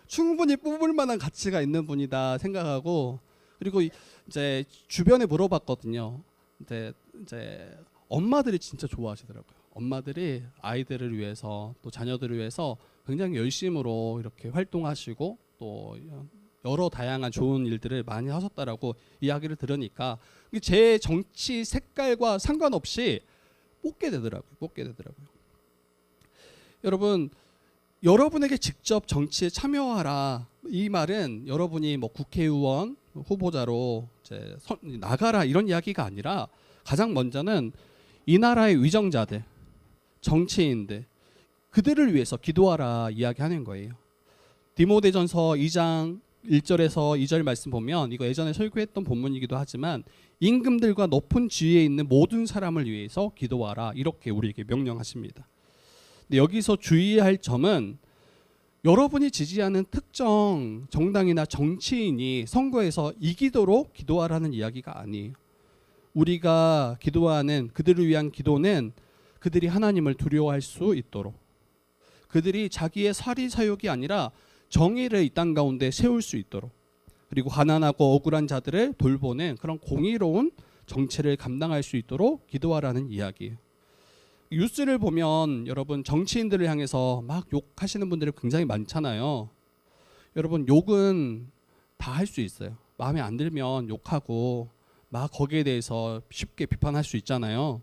충분히 뽑을 만한 가치가 있는 분이다 생각하고, 그리고 이제 주변에 물어봤거든요. 근데 이제 엄마들이 진짜 좋아하시더라고요. 엄마들이 아이들을 위해서 또 자녀들을 위해서 굉장히 열심으로 이렇게 활동하시고 또 여러 다양한 좋은 일들을 많이 하셨다라고 이야기를 들으니까 제 정치 색깔과 상관없이 뽑게 되더라고요. 여러분, 여러분에게 직접 정치에 참여하라, 이 말은 여러분이 뭐 국회의원 후보자로 이제 나가라 이런 이야기가 아니라 가장 먼저는 이 나라의 위정자들, 정치인들, 그들을 위해서 기도하라 이야기하는 거예요. 디모데전서 2장 1절에서 2절 말씀 보면, 이거 예전에 설교했던 본문이기도 하지만 임금들과 높은 지위에 있는 모든 사람을 위해서 기도하라 이렇게 우리에게 명령하십니다. 근데 여기서 주의할 점은 여러분이 지지하는 특정 정당이나 정치인이 선거에서 이기도록 기도하라는 이야기가 아니에요. 우리가 기도하는 그들을 위한 기도는 그들이 하나님을 두려워할 수 있도록, 그들이 자기의 사리사욕이 아니라 정의를 이 땅 가운데 세울 수 있도록, 그리고 가난하고 억울한 자들을 돌보는 그런 공의로운 정치를 감당할 수 있도록 기도하라는 이야기예요. 뉴스를 보면 여러분 정치인들을 향해서 막 욕하시는 분들이 굉장히 많잖아요. 여러분 욕은 다 할 수 있어요. 마음에 안 들면 욕하고 막 거기에 대해서 쉽게 비판할 수 있잖아요.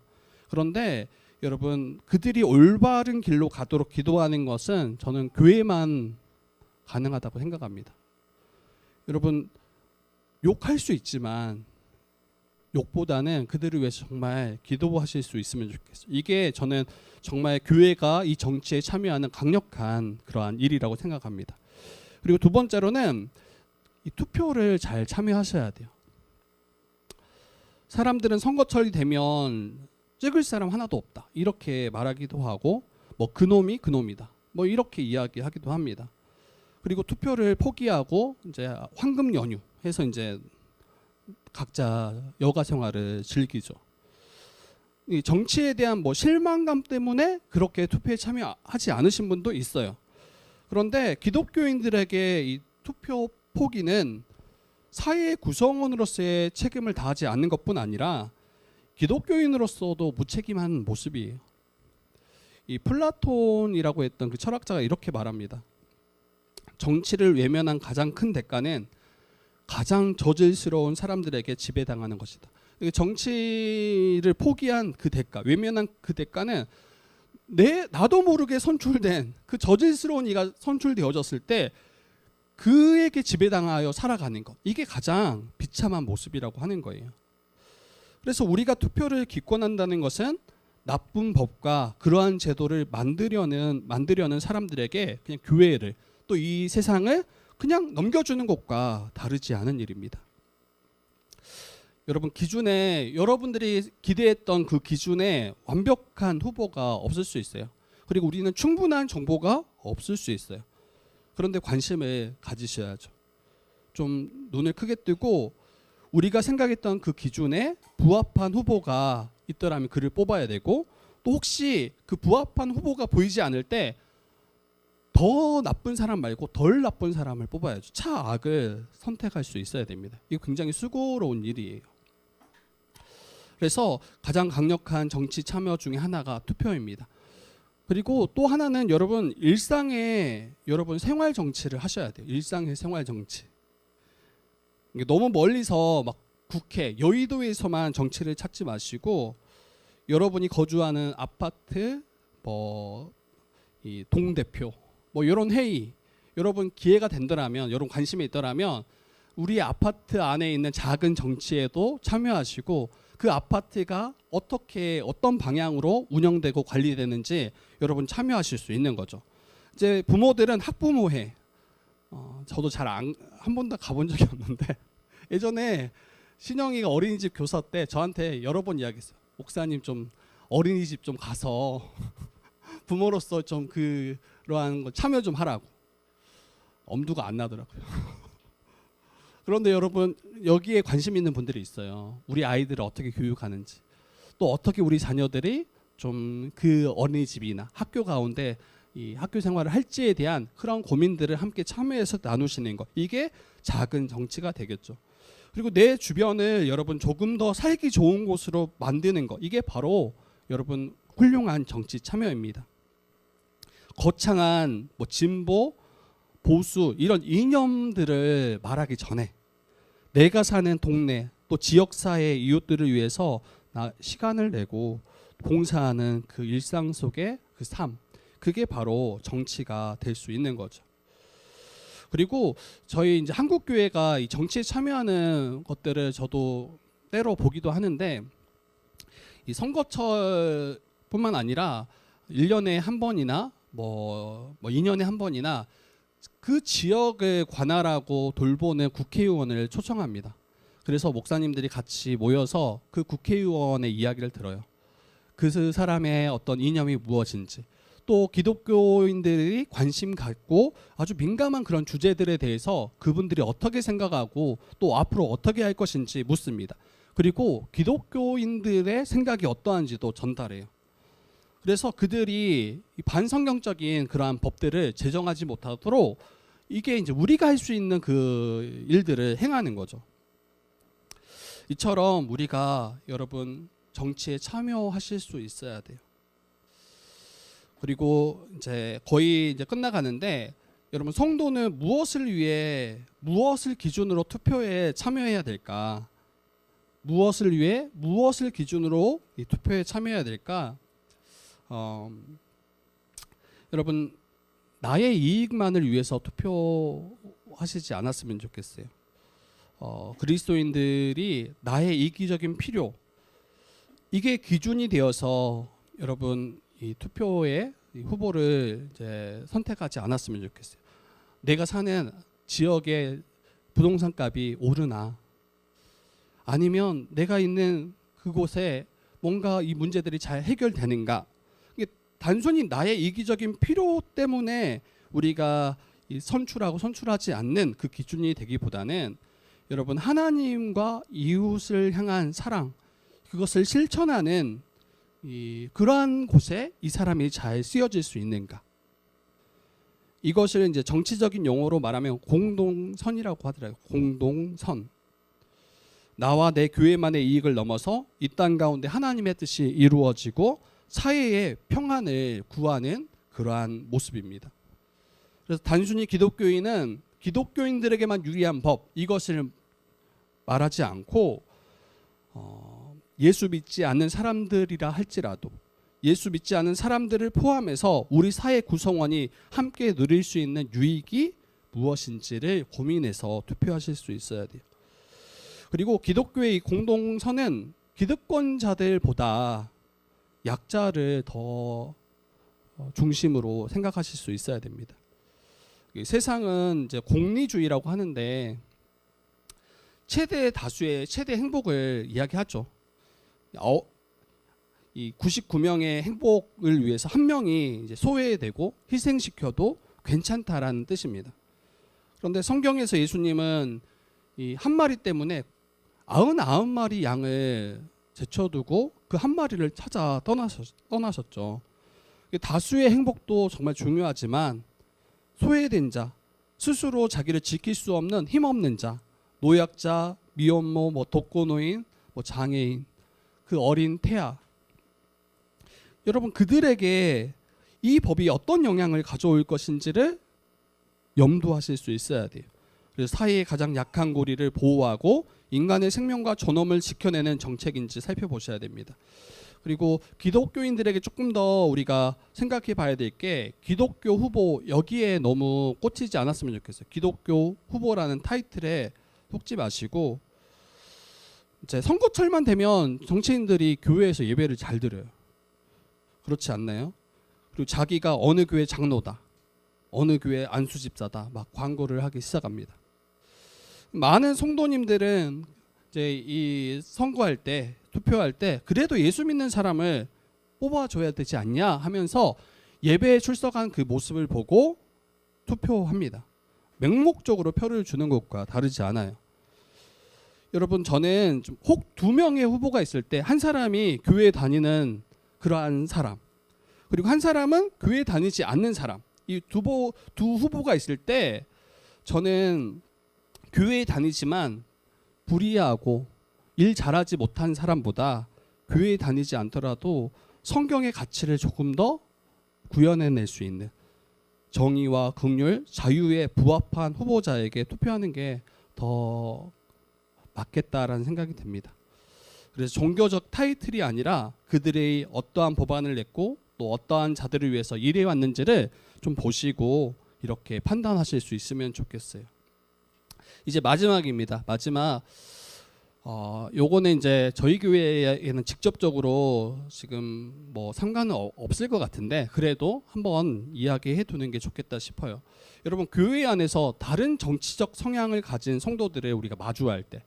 그런데 여러분 그들이 올바른 길로 가도록 기도하는 것은 저는 교회만 가능하다고 생각합니다. 여러분 욕할 수 있지만 욕보다는 그들을 위해서 정말 기도하실 수 있으면 좋겠어요. 이게 저는 정말 교회가 이 정치에 참여하는 강력한 그러한 일이라고 생각합니다. 그리고 두 번째로는 이 투표를 잘 참여하셔야 돼요. 사람들은 선거철이 되면 찍을 사람 하나도 없다 이렇게 말하기도 하고, 뭐 그놈이 그놈이다 뭐 이렇게 이야기하기도 합니다. 그리고 투표를 포기하고 이제 황금 연휴 해서 이제 각자 여가 생활을 즐기죠. 이 정치에 대한 뭐 실망감 때문에 그렇게 투표에 참여하지 않으신 분도 있어요. 그런데 기독교인들에게 이 투표 포기는 사회의 구성원으로서의 책임을 다하지 않는 것뿐 아니라 기독교인으로서도 무책임한 모습이에요. 이 플라톤이라고 했던 그 철학자가 이렇게 말합니다. 정치를 외면한 가장 큰 대가는 가장 저질스러운 사람들에게 지배당하는 것이다. 정치를 포기한 그 대가, 외면한 그 대가는 나도 모르게 선출된 그 저질스러운 이가 선출되어졌을 때 그에게 지배당하여 살아가는 것, 이게 가장 비참한 모습이라고 하는 거예요. 그래서 우리가 투표를 기권한다는 것은 나쁜 법과 그러한 제도를 만들려는 사람들에게 그냥 교회를, 또 이 세상을 그냥 넘겨주는 것과 다르지 않은 일입니다. 여러분 기준에, 여러분들이 기대했던 그 기준에 완벽한 후보가 없을 수 있어요. 그리고 우리는 충분한 정보가 없을 수 있어요. 그런데 관심을 가지셔야죠. 좀 눈을 크게 뜨고 우리가 생각했던 그 기준에 부합한 후보가 있더라면 그를 뽑아야 되고, 또 혹시 그 부합한 후보가 보이지 않을 때 더 나쁜 사람 말고 덜 나쁜 사람을 뽑아야죠. 차악을 선택할 수 있어야 됩니다. 이거 굉장히 수고로운 일이에요. 그래서 가장 강력한 정치 참여 중에 하나가 투표입니다. 그리고 또 하나는 여러분 일상에 여러분 생활 정치를 하셔야 돼요. 일상의 생활 정치. 너무 멀리서 막 국회, 여의도에서만 정치를 찾지 마시고 여러분이 거주하는 아파트, 이 동대표, 이런 회의, 여러분 기회가 된다면, 여러분 관심이 있더라면 우리 아파트 안에 있는 작은 정치에도 참여하시고 그 아파트가 어떤 방향으로 운영되고 관리되는지 여러분 참여하실 수 있는 거죠. 이제 부모들은 학부모회, 저도 한 번도 가본 적이 없는데 예전에 신영이가 어린이집 교사 때 저한테 여러 번 이야기했어요. 목사님 좀 어린이집 좀 가서 부모로서 좀 그러한 거 참여 좀 하라고. 엄두가 안 나더라고요. 그런데 여러분 여기에 관심 있는 분들이 있어요. 우리 아이들을 어떻게 교육하는지, 또 어떻게 우리 자녀들이 좀 그 어린이집이나 학교 가운데 이 학교 생활을 할지에 대한 그런 고민들을 함께 참여해서 나누시는 것, 이게 작은 정치가 되겠죠. 그리고 내 주변을 여러분 조금 더 살기 좋은 곳으로 만드는 것, 이게 바로 여러분 훌륭한 정치 참여입니다. 거창한 진보, 보수 이런 이념들을 말하기 전에 내가 사는 동네, 또 지역사회 이웃들을 위해서 시간을 내고 봉사하는 그 일상 속의 그 삶, 그게 바로 정치가 될 수 있는 거죠. 그리고 저희 이제 한국 교회가 이 정치에 참여하는 것들을 저도 때로 보기도 하는데, 이 선거철뿐만 아니라 1년에 한 번이나 2년에 한 번이나 그 지역을 관할하고 돌보는 국회의원을 초청합니다. 그래서 목사님들이 같이 모여서 그 국회의원의 이야기를 들어요. 그 사람의 어떤 이념이 무엇인지, 또 기독교인들이 관심 갖고 아주 민감한 그런 주제들에 대해서 그분들이 어떻게 생각하고 또 앞으로 어떻게 할 것인지 묻습니다. 그리고 기독교인들의 생각이 어떠한지도 전달해요. 그래서 그들이 반성경적인 그러한 법들을 제정하지 못하도록 이게 이제 우리가 할 수 있는 그 일들을 행하는 거죠. 이처럼 우리가 여러분 정치에 참여하실 수 있어야 돼요. 그리고 이제 거의 이제 끝나가는데 여러분 성도는 무엇을 위해 무엇을 기준으로 투표에 참여해야 될까? 무엇을 위해 무엇을 기준으로 이 투표에 참여해야 될까? 여러분 나의 이익만을 위해서 투표하시지 않았으면 좋겠어요. 그리스도인들이 나의 이기적인 필요 이게 기준이 되어서 여러분 이 투표에 이 후보를 이제 선택하지 않았으면 좋겠어요. 내가 사는 지역의 부동산 값이 오르나 아니면 내가 있는 그곳에 뭔가 이 문제들이 잘 해결되는가. 이게 단순히 나의 이기적인 필요 때문에 우리가 선출하고 선출하지 않는 그 기준이 되기보다는 여러분 하나님과 이웃을 향한 사랑 그것을 실천하는 그러한 곳에 이 사람이 잘 쓰여질 수 있는가. 이것을 이제 정치적인 용어로 말하면 공동선이라고 하더라고요. 공동선. 나와 내 교회만의 이익을 넘어서 이 땅 가운데 하나님의 뜻이 이루어지고 사회의 평안을 구하는 그러한 모습입니다. 그래서 단순히 기독교인은 기독교인들에게만 유리한 법 이것을 말하지 않고 예수 믿지 않는 사람들이라 할지라도 예수 믿지 않는 사람들을 포함해서 우리 사회 구성원이 함께 누릴 수 있는 유익이 무엇인지를 고민해서 투표하실 수 있어야 돼요. 그리고 기독교의 이 공동선은 기득권자들보다 약자를 더 중심으로 생각하실 수 있어야 됩니다. 세상은 이제 공리주의라고 하는데 최대 다수의 최대 행복을 이야기하죠. 이 99명의 행복을 위해서 한 명이 이제 소외되고 희생시켜도 괜찮다라는 뜻입니다. 그런데 성경에서 예수님은 이 한 마리 때문에 99마리 양을 제쳐두고 그 한 마리를 찾아 떠나셨죠. 다수의 행복도 정말 중요하지만 소외된 자, 스스로 자기를 지킬 수 없는 힘없는 자, 노약자, 미혼모, 독거노인, 장애인, 그 어린 태아, 여러분 그들에게 이 법이 어떤 영향을 가져올 것인지를 염두하실 수 있어야 돼요. 그래서 사회의 가장 약한 고리를 보호하고 인간의 생명과 존엄을 지켜내는 정책인지 살펴보셔야 됩니다. 그리고 기독교인들에게 조금 더 우리가 생각해 봐야 될 게 기독교 후보 여기에 너무 꽂히지 않았으면 좋겠어요. 기독교 후보라는 타이틀에 속지 마시고 이제 선거철만 되면 정치인들이 교회에서 예배를 잘 드려요. 그렇지 않나요? 그리고 자기가 어느 교회 장로다, 어느 교회 안수집사다 막 광고를 하기 시작합니다. 많은 성도님들은 이제 이 선거할 때 투표할 때 그래도 예수 믿는 사람을 뽑아줘야 되지 않냐 하면서 예배에 출석한 그 모습을 보고 투표합니다. 맹목적으로 표를 주는 것과 다르지 않아요. 여러분 저는 혹 두 명의 후보가 있을 때 한 사람이 교회에 다니는 그러한 사람 그리고 한 사람은 교회에 다니지 않는 사람 이 두 후보가 있을 때 저는 교회에 다니지만 불의하고 일 잘하지 못한 사람보다 교회에 다니지 않더라도 성경의 가치를 조금 더 구현해낼 수 있는 정의와 긍휼, 자유에 부합한 후보자에게 투표하는 게 더 맞겠다라는 생각이 듭니다. 그래서 종교적 타이틀이 아니라 그들의 어떠한 법안을 냈고 또 어떠한 자들을 위해서 일해왔는지를 좀 보시고 이렇게 판단하실 수 있으면 좋겠어요. 이제 마지막입니다. 마지막 요거는 이제 저희 교회에는 직접적으로 지금 상관은 없을 것 같은데 그래도 한번 이야기해 두는 게 좋겠다 싶어요. 여러분 교회 안에서 다른 정치적 성향을 가진 성도들을 우리가 마주할 때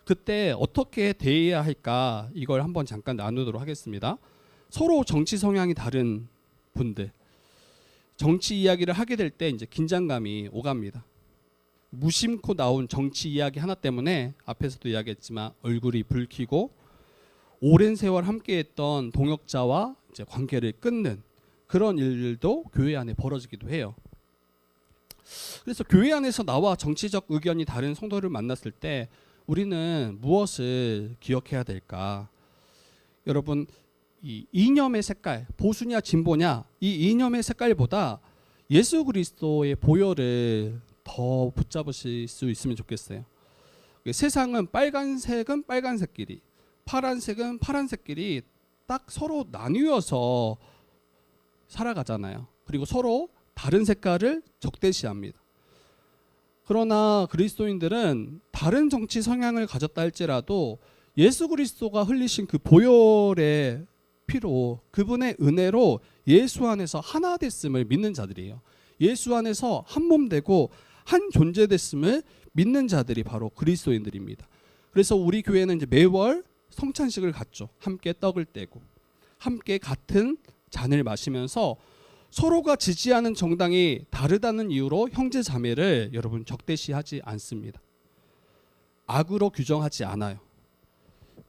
그때 어떻게 대해야 할까 이걸 한번 잠깐 나누도록 하겠습니다. 서로 정치 성향이 다른 분들 정치 이야기를 하게 될 때 이제 긴장감이 오갑니다. 무심코 나온 정치 이야기 하나 때문에 앞에서도 이야기했지만 얼굴이 붉히고 오랜 세월 함께했던 동역자와 이제 관계를 끊는 그런 일들도 교회 안에 벌어지기도 해요. 그래서 교회 안에서 나와 정치적 의견이 다른 성도를 만났을 때 우리는 무엇을 기억해야 될까? 여러분, 이 이념의 색깔, 보수냐 진보냐, 이 이념의 색깔보다 예수 그리스도의 보혈을 더 붙잡으실 수 있으면 좋겠어요. 세상은 빨간색은 빨간색끼리, 파란색은 파란색끼리 딱 서로 나뉘어서 살아가잖아요. 그리고 서로 다른 색깔을 적대시합니다. 그러나 그리스도인들은 다른 정치 성향을 가졌다 할지라도 예수 그리스도가 흘리신 그 보혈의 피로, 그분의 은혜로 예수 안에서 하나 됐음을 믿는 자들이에요. 예수 안에서 한 몸 되고 한 존재 됐음을 믿는 자들이 바로 그리스도인들입니다. 그래서 우리 교회는 이제 매월 성찬식을 갖죠. 함께 떡을 떼고 함께 같은 잔을 마시면서 서로가 지지하는 정당이 다르다는 이유로 형제 자매를 여러분 적대시하지 않습니다. 악으로 규정하지 않아요.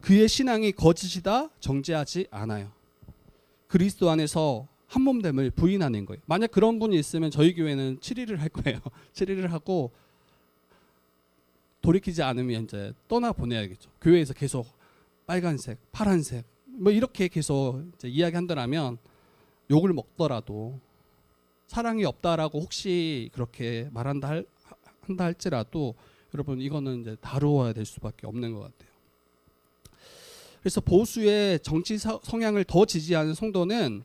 그의 신앙이 거짓이다 정죄하지 않아요. 그리스도 안에서 한 몸됨을 부인하는 거예요. 만약 그런 분이 있으면 저희 교회는 7일을 할 거예요. 7일을 하고 돌이키지 않으면 이제 떠나 보내야겠죠. 교회에서 계속 빨간색, 파란색 뭐 이렇게 계속 이제 이야기한다면 욕을 먹더라도 사랑이 없다라고 혹시 그렇게 한다 할지라도 여러분 이거는 이제 다루어야 될 수밖에 없는 것 같아요. 그래서 보수의 정치 성향을 더 지지하는 성도는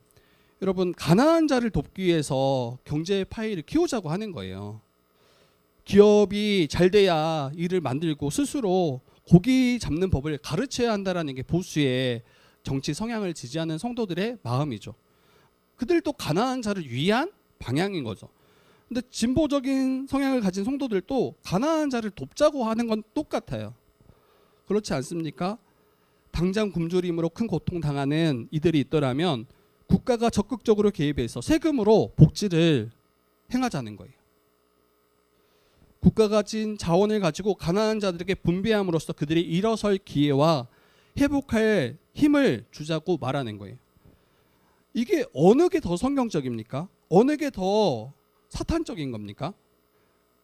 여러분 가난한 자를 돕기 위해서 경제 파이를 키우자고 하는 거예요. 기업이 잘 돼야 일을 만들고 스스로 고기 잡는 법을 가르쳐야 한다라는 게 보수의 정치 성향을 지지하는 성도들의 마음이죠. 그들도 가난한 자를 위한 방향인 거죠. 근데 진보적인 성향을 가진 성도들도 가난한 자를 돕자고 하는 건 똑같아요. 그렇지 않습니까? 당장 굶주림으로 큰 고통당하는 이들이 있더라면 국가가 적극적으로 개입해서 세금으로 복지를 행하자는 거예요. 국가가 가진 자원을 가지고 가난한 자들에게 분배함으로써 그들이 일어설 기회와 회복할 힘을 주자고 말하는 거예요. 이게 어느 게 더 성경적입니까? 어느 게 더 사탄적인 겁니까?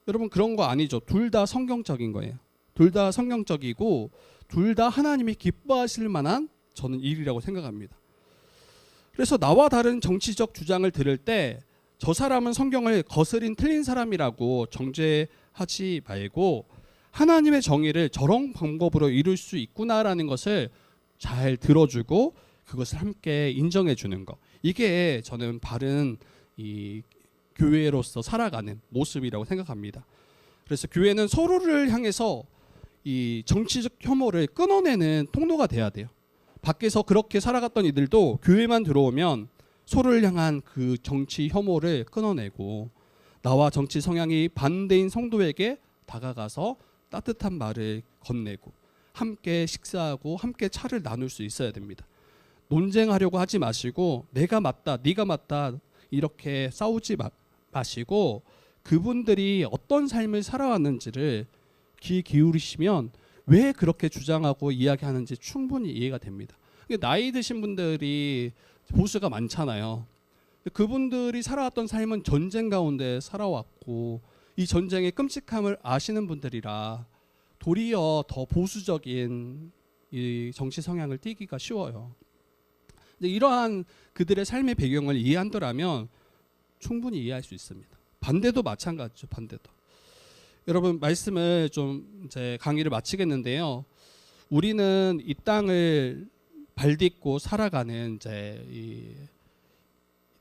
여러분 그런 거 아니죠. 둘 다 성경적인 거예요. 둘 다 성경적이고 둘 다 하나님이 기뻐하실 만한 저는 일이라고 생각합니다. 그래서 나와 다른 정치적 주장을 들을 때 저 사람은 성경을 거스린 틀린 사람이라고 정죄하지 말고 하나님의 정의를 저런 방법으로 이룰 수 있구나라는 것을 잘 들어주고 그것을 함께 인정해 주는 것. 이게 저는 바른 이 교회로서 살아가는 모습이라고 생각합니다. 그래서 교회는 서로를 향해서 이 정치적 혐오를 끊어내는 통로가 돼야 돼요. 밖에서 그렇게 살아갔던 이들도 교회만 들어오면 서로를 향한 그 정치 혐오를 끊어내고 나와 정치 성향이 반대인 성도에게 다가가서 따뜻한 말을 건네고 함께 식사하고 함께 차를 나눌 수 있어야 됩니다. 논쟁하려고 하지 마시고 내가 맞다 네가 맞다 이렇게 싸우지 마시고 그분들이 어떤 삶을 살아왔는지를 귀 기울이시면 왜 그렇게 주장하고 이야기하는지 충분히 이해가 됩니다. 나이 드신 분들이 보수가 많잖아요. 그분들이 살아왔던 삶은 전쟁 가운데 살아왔고 이 전쟁의 끔찍함을 아시는 분들이라 도리어 더 보수적인 이 정치 성향을 띠기가 쉬워요. 근데 이러한 그들의 삶의 배경을 이해한다면 충분히 이해할 수 있습니다. 반대도 마찬가지죠. 반대도. 여러분 말씀을 좀 이제 강의를 마치겠는데요. 우리는 이 땅을 발딛고 살아가는 이제 이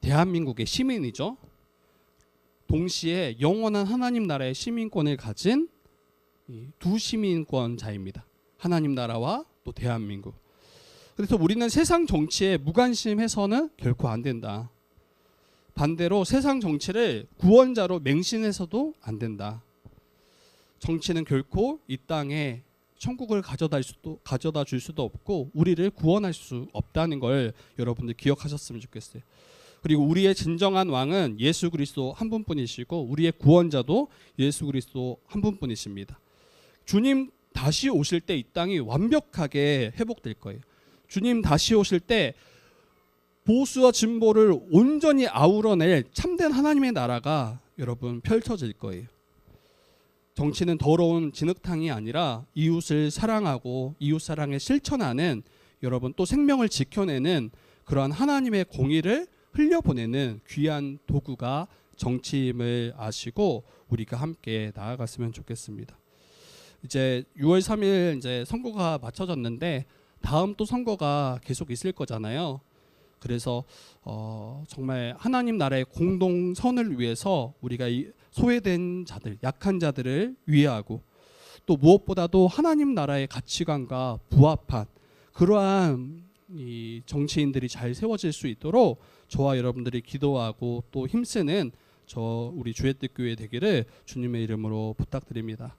대한민국의 시민이죠. 동시에 영원한 하나님 나라의 시민권을 가진 두 시민권자입니다. 하나님 나라와 또 대한민국. 그래서 우리는 세상 정치에 무관심해서는 결코 안 된다. 반대로 세상 정치를 구원자로 맹신해서도 안 된다. 정치는 결코 이 땅에 천국을 가져다 줄 수도 없고 우리를 구원할 수 없다는 걸 여러분들 기억하셨으면 좋겠어요. 그리고 우리의 진정한 왕은 예수 그리스도 한 분뿐이시고 우리의 구원자도 예수 그리스도 한 분뿐이십니다. 주님 다시 오실 때 이 땅이 완벽하게 회복될 거예요. 주님 다시 오실 때 보수와 진보를 온전히 아우러낼 참된 하나님의 나라가 여러분 펼쳐질 거예요. 정치는 더러운 진흙탕이 아니라 이웃을 사랑하고 이웃 사랑을 실천하는, 여러분 또 생명을 지켜내는 그러한 하나님의 공의를 흘려보내는 귀한 도구가 정치임을 아시고 우리가 함께 나아갔으면 좋겠습니다. 이제 6월 3일 이제 선거가 마쳐졌는데 다음 또 선거가 계속 있을 거잖아요. 그래서 정말 하나님 나라의 공동선을 위해서 우리가 이 소외된 자들, 약한 자들을 위하고 또 무엇보다도 하나님 나라의 가치관과 부합한 그러한 이 정치인들이 잘 세워질 수 있도록 저와 여러분들이 기도하고 또 힘쓰는 우리 주의 뜻 교회 되기를 주님의 이름으로 부탁드립니다.